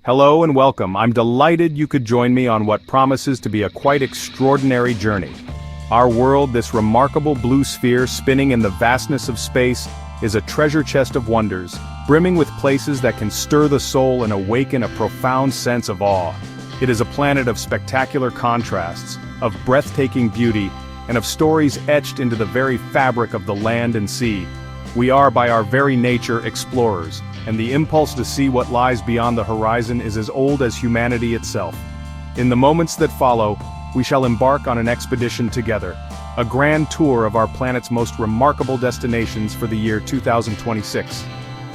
Hello and welcome. I'm delighted you could join me on what promises to be a quite extraordinary journey. Our world, this remarkable blue sphere spinning in the vastness of space, is a treasure chest of wonders, brimming with places that can stir the soul and awaken a profound sense of awe. It is a planet of spectacular contrasts, of breathtaking beauty, and of stories etched into the very fabric of the land and sea. We are by our very nature explorers, and the impulse to see what lies beyond the horizon is as old as humanity itself. In the moments that follow, we shall embark on an expedition together, a grand tour of our planet's most remarkable destinations for the year 2026.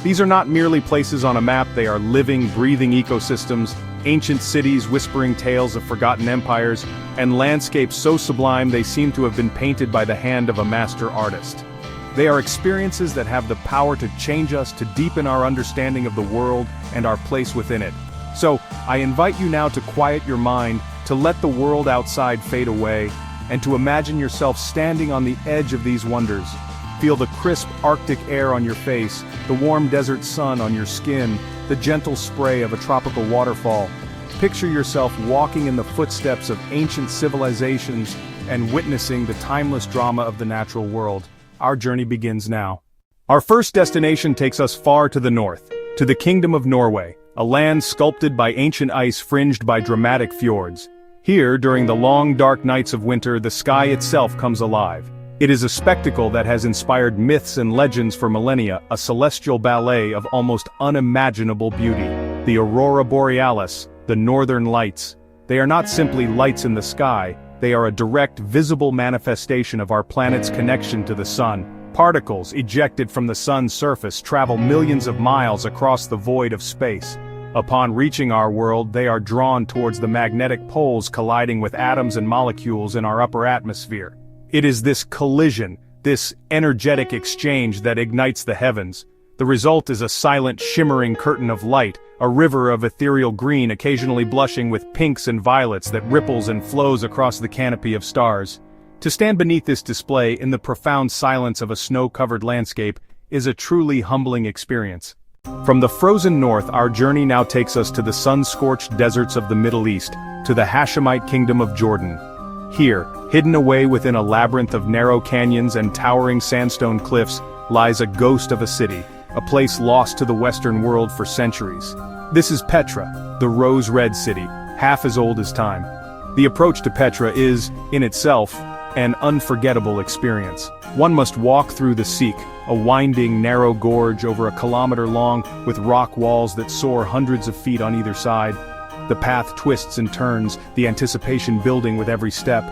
These are not merely places on a map, they are living, breathing ecosystems, ancient cities whispering tales of forgotten empires, and landscapes so sublime they seem to have been painted by the hand of a master artist. They are experiences that have the power to change us, to deepen our understanding of the world and our place within it. So, I invite you now to quiet your mind, to let the world outside fade away, and to imagine yourself standing on the edge of these wonders. Feel the crisp Arctic air on your face, the warm desert sun on your skin, the gentle spray of a tropical waterfall. Picture yourself walking in the footsteps of ancient civilizations and witnessing the timeless drama of the natural world. Our journey begins now. Our first destination takes us far to the north, to the Kingdom of Norway, a land sculpted by ancient ice fringed by dramatic fjords. Here, during the long dark nights of winter, the sky itself comes alive. It is a spectacle that has inspired myths and legends for millennia, a celestial ballet of almost unimaginable beauty. The Aurora Borealis, the Northern Lights. They are not simply lights in the sky, they are a direct, visible manifestation of our planet's connection to the sun. Particles ejected from the sun's surface travel millions of miles across the void of space. Upon reaching our world, they are drawn towards the magnetic poles colliding with atoms and molecules in our upper atmosphere. It is this collision, this energetic exchange that ignites the heavens. The result is a silent, shimmering curtain of light, a river of ethereal green occasionally blushing with pinks and violets that ripples and flows across the canopy of stars. To stand beneath this display in the profound silence of a snow-covered landscape is a truly humbling experience. From the frozen north, our journey now takes us to the sun-scorched deserts of the Middle East, to the Hashemite kingdom of Jordan. Here, hidden away within a labyrinth of narrow canyons and towering sandstone cliffs, lies a ghost of a city, a place lost to the Western world for centuries. This is Petra, the rose-red city, half as old as time. The approach to Petra is, in itself, an unforgettable experience. One must walk through the Seek, a winding, narrow gorge over a kilometer long, with rock walls that soar hundreds of feet on either side. The path twists and turns, the anticipation building with every step.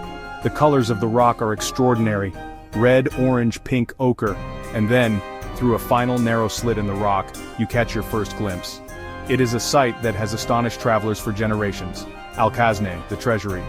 The colors of the rock are extraordinary: red, orange, pink, ochre, and then, through a final narrow slit in the rock, you catch your first glimpse. It is a sight that has astonished travelers for generations. Al-Khazneh, the treasury.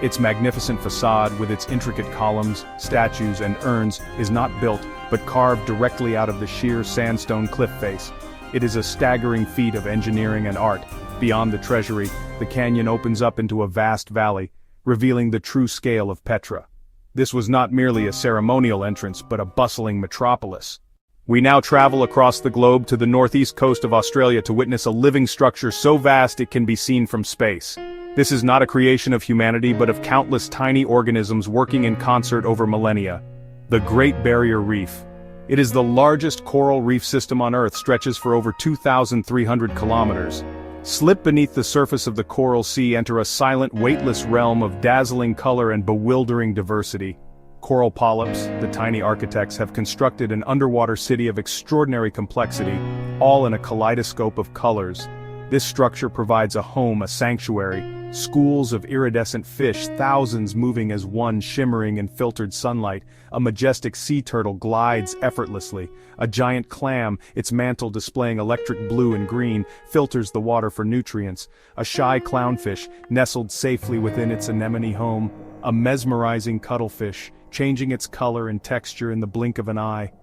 Its magnificent facade, with its intricate columns, statues, and urns, is not built, but carved directly out of the sheer sandstone cliff face. It is a staggering feat of engineering and art. Beyond the treasury, the canyon opens up into a vast valley, revealing the true scale of Petra. This was not merely a ceremonial entrance, but a bustling metropolis. We now travel across the globe to the northeast coast of Australia to witness a living structure so vast it can be seen from space. This is not a creation of humanity but of countless tiny organisms working in concert over millennia. The Great Barrier Reef. It is the largest coral reef system on Earth, stretches for over 2,300 kilometers. Slip beneath the surface of the coral sea, enter a silent, weightless realm of dazzling color and bewildering diversity. Coral polyps, the tiny architects, have constructed an underwater city of extraordinary complexity, all in a kaleidoscope of colors. This structure provides a home, a sanctuary, schools of iridescent fish, thousands moving as one, shimmering in filtered sunlight. A majestic sea turtle glides effortlessly. A giant clam, its mantle displaying electric blue and green, filters the water for nutrients. A shy clownfish, nestled safely within its anemone home. A mesmerizing cuttlefish, changing its color and texture in the blink of an eye.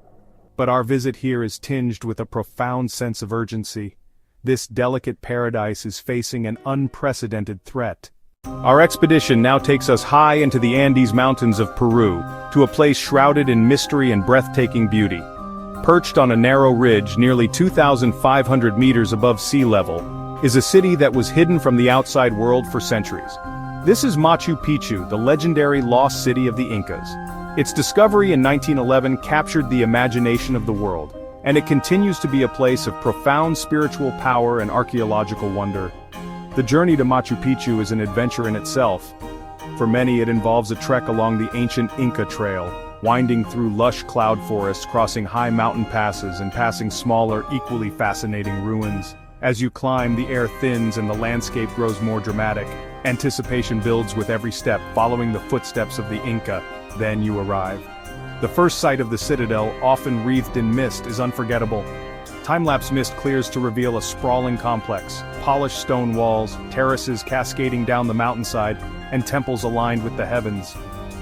But our visit here is tinged with a profound sense of urgency. This delicate paradise is facing an unprecedented threat. Our expedition now takes us high into the Andes Mountains of Peru, to a place shrouded in mystery and breathtaking beauty. Perched on a narrow ridge nearly 2,500 meters above sea level, is a city that was hidden from the outside world for centuries. This is Machu Picchu, the legendary lost city of the Incas. Its discovery in 1911 captured the imagination of the world, and it continues to be a place of profound spiritual power and archaeological wonder. The journey to Machu Picchu is an adventure in itself. For many, it involves a trek along the ancient Inca Trail, winding through lush cloud forests, crossing high mountain passes, and passing smaller, equally fascinating ruins. As you climb, the air thins and the landscape grows more dramatic. Anticipation builds with every step, following the footsteps of the Inca. Then you arrive. The first sight of the citadel, often wreathed in mist, is unforgettable. Time-lapse mist clears to reveal a sprawling complex, polished stone walls, terraces cascading down the mountainside, and temples aligned with the heavens.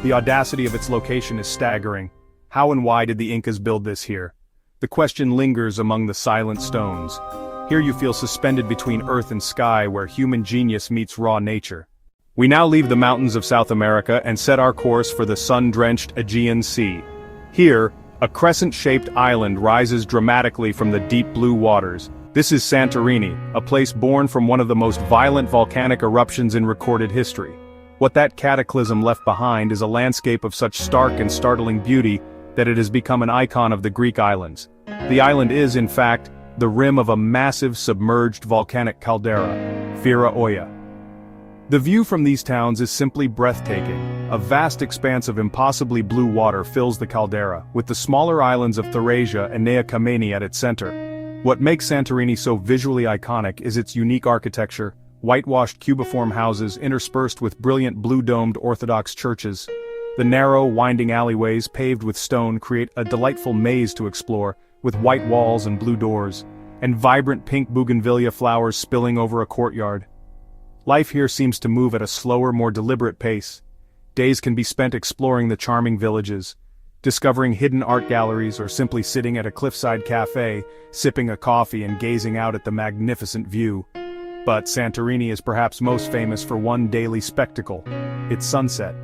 The audacity of its location is staggering. How and why did the Incas build this here? The question lingers among the silent stones. Here you feel suspended between earth and sky, where human genius meets raw nature. We now leave the mountains of South America and set our course for the sun-drenched Aegean Sea. Here, a crescent-shaped island rises dramatically from the deep blue waters. This is Santorini, a place born from one of the most violent volcanic eruptions in recorded history. What that cataclysm left behind is a landscape of such stark and startling beauty that it has become an icon of the Greek islands. The island is, in fact, the rim of a massive submerged volcanic caldera, Fira Oya. The view from these towns is simply breathtaking. A vast expanse of impossibly blue water fills the caldera, with the smaller islands of Thracia and Nea Kameni at its center. What makes Santorini so visually iconic is its unique architecture, whitewashed cubiform houses interspersed with brilliant blue-domed Orthodox churches. The narrow, winding alleyways paved with stone create a delightful maze to explore, with white walls and blue doors, and vibrant pink bougainvillea flowers spilling over a courtyard. Life here seems to move at a slower, more deliberate pace. Days can be spent exploring the charming villages, discovering hidden art galleries, or simply sitting at a cliffside cafe, sipping a coffee and gazing out at the magnificent view. But Santorini is perhaps most famous for one daily spectacle: its sunset.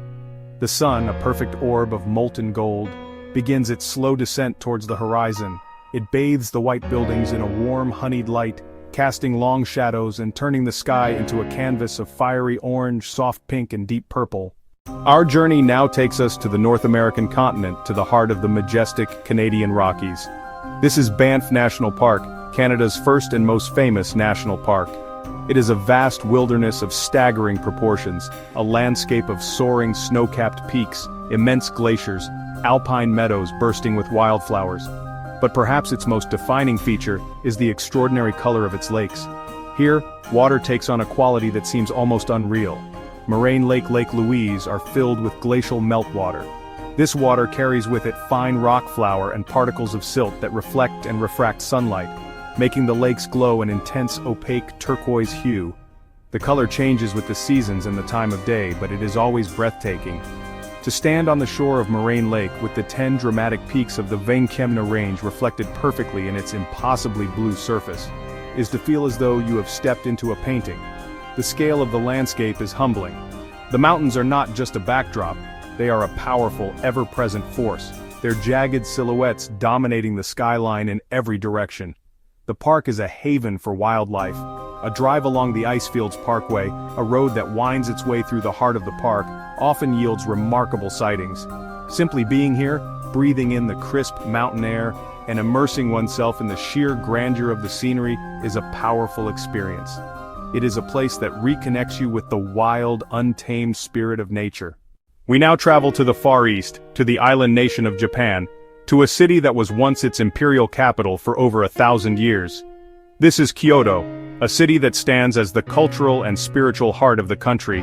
The sun, a perfect orb of molten gold, begins its slow descent towards the horizon. It bathes the white buildings in a warm, honeyed light, casting long shadows and turning the sky into a canvas of fiery orange, soft pink, and deep purple. Our journey now takes us to the North American continent, to the heart of the majestic Canadian Rockies. This is Banff National Park, Canada's first and most famous national park. It is a vast wilderness of staggering proportions, a landscape of soaring snow-capped peaks, immense glaciers, alpine meadows bursting with wildflowers. But perhaps its most defining feature is the extraordinary color of its lakes. Here, water takes on a quality that seems almost unreal. Moraine Lake, Lake Louise are filled with glacial meltwater. This water carries with it fine rock flour and particles of silt that reflect and refract sunlight, making the lakes glow an intense, opaque turquoise hue. The color changes with the seasons and the time of day, but it is always breathtaking. To stand on the shore of Moraine Lake with the 10 dramatic peaks of the Veintiemna Range reflected perfectly in its impossibly blue surface is to feel as though you have stepped into a painting. The scale of the landscape is humbling. The mountains are not just a backdrop, they are a powerful, ever-present force, their jagged silhouettes dominating the skyline in every direction. The park is a haven for wildlife. A drive along the Icefields Parkway, a road that winds its way through the heart of the park, often yields remarkable sightings. Simply being here, breathing in the crisp mountain air, and immersing oneself in the sheer grandeur of the scenery is a powerful experience. It is a place that reconnects you with the wild, untamed spirit of nature. We now travel to the Far East, to the island nation of Japan, to a city that was once its imperial capital for over 1,000 years. This is Kyoto, a city that stands as the cultural and spiritual heart of the country.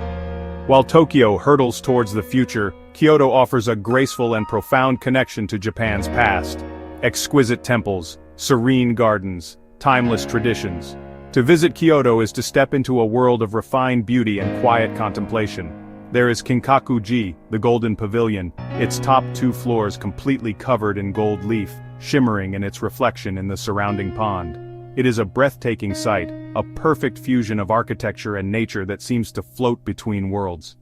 While Tokyo hurtles towards the future, Kyoto offers a graceful and profound connection to Japan's past. Exquisite temples, serene gardens, timeless traditions. To visit Kyoto is to step into a world of refined beauty and quiet contemplation. There is Kinkaku-ji, the Golden Pavilion, its top 2 floors completely covered in gold leaf, shimmering in its reflection in the surrounding pond. It is a breathtaking sight, a perfect fusion of architecture and nature that seems to float between worlds.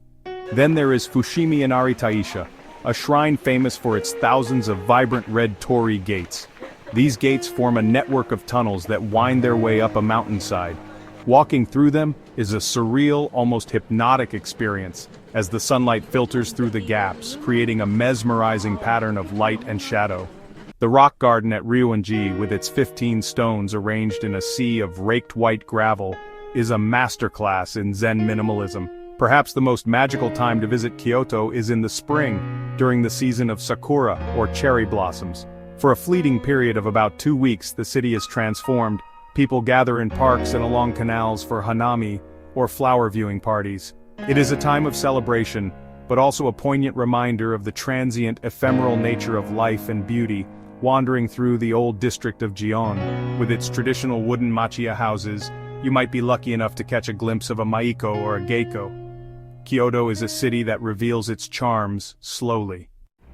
Then there is Fushimi Inari Taisha, a shrine famous for its thousands of vibrant red torii gates. These gates form a network of tunnels that wind their way up a mountainside. Walking through them is a surreal, almost hypnotic experience, as the sunlight filters through the gaps, creating a mesmerizing pattern of light and shadow. The rock garden at Ryuanji, with its 15 stones arranged in a sea of raked white gravel, is a masterclass in Zen minimalism. Perhaps the most magical time to visit Kyoto is in the spring, during the season of sakura, or cherry blossoms. For a fleeting period of about 2 weeks, the city is transformed. People gather in parks and along canals for hanami, or flower viewing parties. It is a time of celebration, but also a poignant reminder of the transient, ephemeral nature of life and beauty. Wandering through the old district of Gion, with its traditional wooden machiya houses, you might be lucky enough to catch a glimpse of a maiko or a geiko. Kyoto is a city that reveals its charms slowly.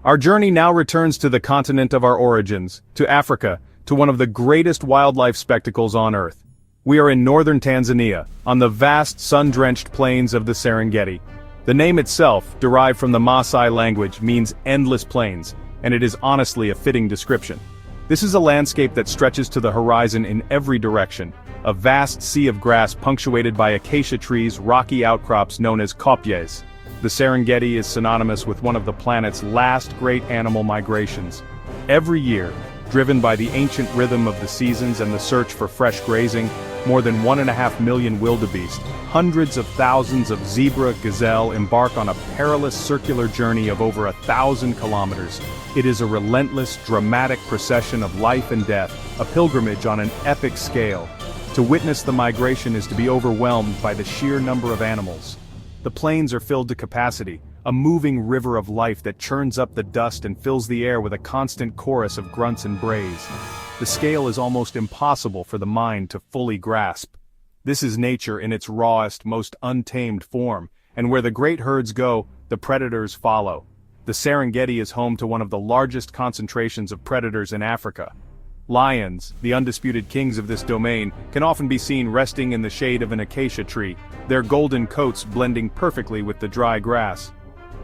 Our journey now returns to the continent of our origins, to Africa, to one of the greatest wildlife spectacles on Earth. We are in northern Tanzania, on the vast sun-drenched plains of the Serengeti. The name itself, derived from the Maasai language, means endless plains, and it is honestly a fitting description. This is a landscape that stretches to the horizon in every direction, a vast sea of grass punctuated by acacia trees, rocky outcrops known as kopjes. The Serengeti is synonymous with one of the planet's last great animal migrations. Every year, driven by the ancient rhythm of the seasons and the search for fresh grazing, more than 1.5 million wildebeest, hundreds of thousands of zebra, gazelle embark on a perilous circular journey of over 1,000 kilometers. It is a relentless, dramatic procession of life and death, a pilgrimage on an epic scale. To witness the migration is to be overwhelmed by the sheer number of animals. The plains are filled to capacity, a moving river of life that churns up the dust and fills the air with a constant chorus of grunts and brays. The scale is almost impossible for the mind to fully grasp. This is nature in its rawest, most untamed form, and where the great herds go, the predators follow. The Serengeti is home to one of the largest concentrations of predators in Africa. Lions, the undisputed kings of this domain, can often be seen resting in the shade of an acacia tree, their golden coats blending perfectly with the dry grass.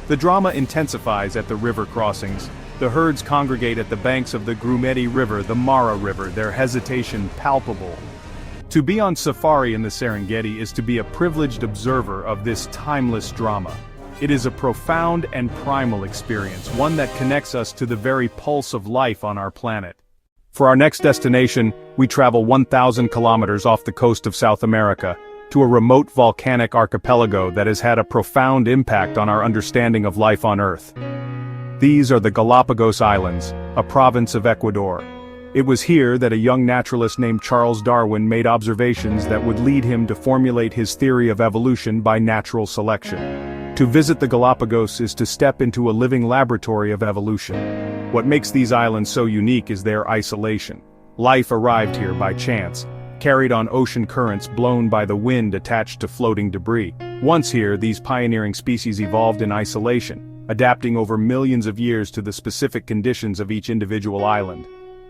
The drama intensifies at the river crossings. The herds congregate at the banks of the Grumeti River, the Mara River, their hesitation palpable. To be on safari in the Serengeti is to be a privileged observer of this timeless drama. It is a profound and primal experience, one that connects us to the very pulse of life on our planet. For our next destination, we travel 1,000 kilometers off the coast of South America, to a remote volcanic archipelago that has had a profound impact on our understanding of life on Earth. These are the Galapagos Islands, a province of Ecuador. It was here that a young naturalist named Charles Darwin made observations that would lead him to formulate his theory of evolution by natural selection. To visit the Galapagos is to step into a living laboratory of evolution. What makes these islands so unique is their isolation. Life arrived here by chance, carried on ocean currents blown by the wind attached to floating debris. Once here, these pioneering species evolved in isolation, adapting over millions of years to the specific conditions of each individual island.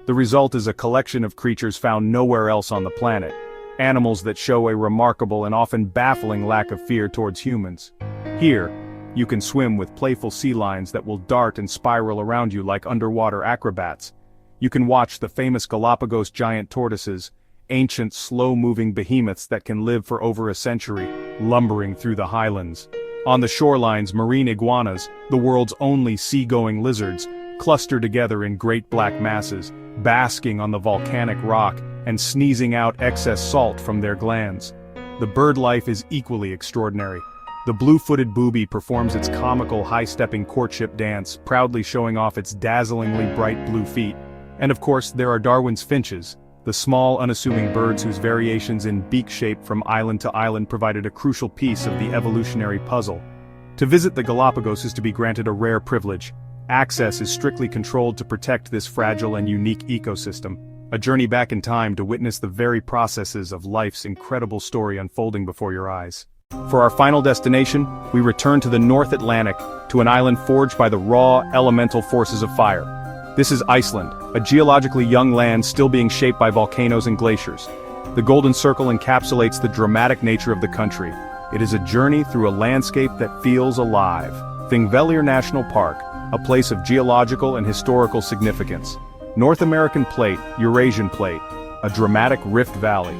The result is a collection of creatures found nowhere else on the planet, animals that show a remarkable and often baffling lack of fear towards humans. Here, you can swim with playful sea lions that will dart and spiral around you like underwater acrobats. You can watch the famous Galapagos giant tortoises, ancient slow-moving behemoths that can live for over a century, lumbering through the highlands. On the shorelines, marine iguanas, the world's only sea-going lizards, cluster together in great black masses, basking on the volcanic rock and sneezing out excess salt from their glands. The bird life is equally extraordinary. The blue-footed booby performs its comical high-stepping courtship dance, proudly showing off its dazzlingly bright blue feet. And of course, there are Darwin's finches, the small, unassuming birds whose variations in beak shape from island to island provided a crucial piece of the evolutionary puzzle. To visit the Galapagos is to be granted a rare privilege. Access is strictly controlled to protect this fragile and unique ecosystem. A journey back in time to witness the very processes of life's incredible story unfolding before your eyes. For our final destination, we return to the North Atlantic, to an island forged by the raw, elemental forces of fire. This is Iceland, a geologically young land still being shaped by volcanoes and glaciers. The Golden Circle encapsulates the dramatic nature of the country. It is a journey through a landscape that feels alive. Thingvellir National Park, a place of geological and historical significance. North American Plate, Eurasian Plate, a dramatic rift valley.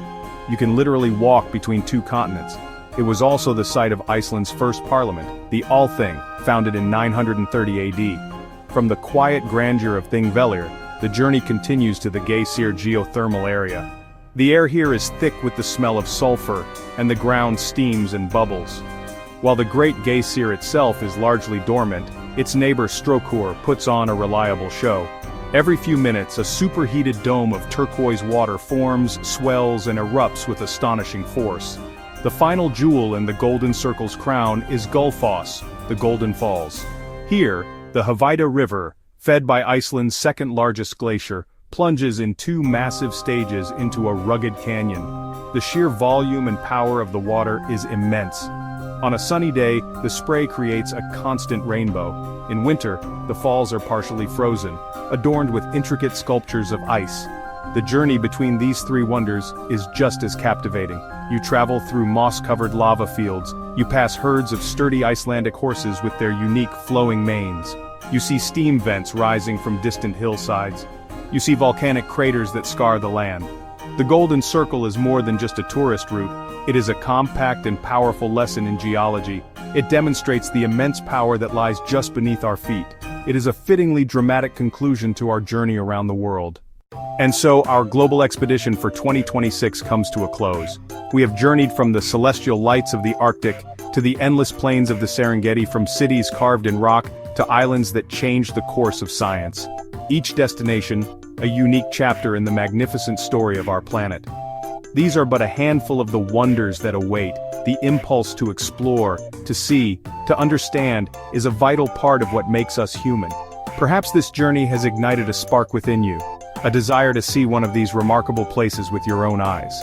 You can literally walk between two continents. It was also the site of Iceland's first parliament, the Althing, founded in 930 AD. From the quiet grandeur of Thingvellir, the journey continues to the Geysir geothermal area. The air here is thick with the smell of sulfur, and the ground steams and bubbles. While the Great Geysir itself is largely dormant, its neighbor Strokkur puts on a reliable show. Every few minutes, a superheated dome of turquoise water forms, swells, and erupts with astonishing force. The final jewel in the Golden Circle's crown is Gullfoss, the Golden Falls. Here, the Hvaita River, fed by Iceland's second-largest glacier, plunges in two massive stages into a rugged canyon. The sheer volume and power of the water is immense. On a sunny day, the spray creates a constant rainbow. In winter, the falls are partially frozen, adorned with intricate sculptures of ice. The journey between these three wonders is just as captivating. You travel through moss-covered lava fields, you pass herds of sturdy Icelandic horses with their unique flowing manes. You see steam vents rising from distant hillsides. You see volcanic craters that scar the land. The Golden Circle is more than just a tourist route. It is a compact and powerful lesson in geology. It demonstrates the immense power that lies just beneath our feet. It is a fittingly dramatic conclusion to our journey around the world. And so, our global expedition for 2026 comes to a close. We have journeyed from the celestial lights of the Arctic to the endless plains of the Serengeti, from cities carved in rock to islands that changed the course of science. Each destination, a unique chapter in the magnificent story of our planet. These are but a handful of the wonders that await. The impulse to explore, to see, to understand, is a vital part of what makes us human. Perhaps this journey has ignited a spark within you, a desire to see one of these remarkable places with your own eyes.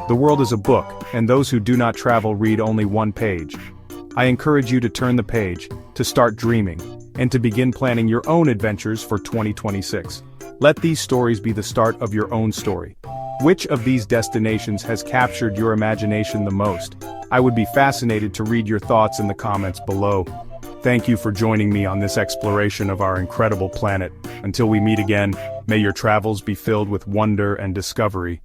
The world is a book, and those who do not travel read only one page. I encourage you to turn the page, to start dreaming, and to begin planning your own adventures for 2026. Let these stories be the start of your own story. Which of these destinations has captured your imagination the most? I would be fascinated to read your thoughts in the comments below. Thank you for joining me on this exploration of our incredible planet. Until we meet again, may your travels be filled with wonder and discovery.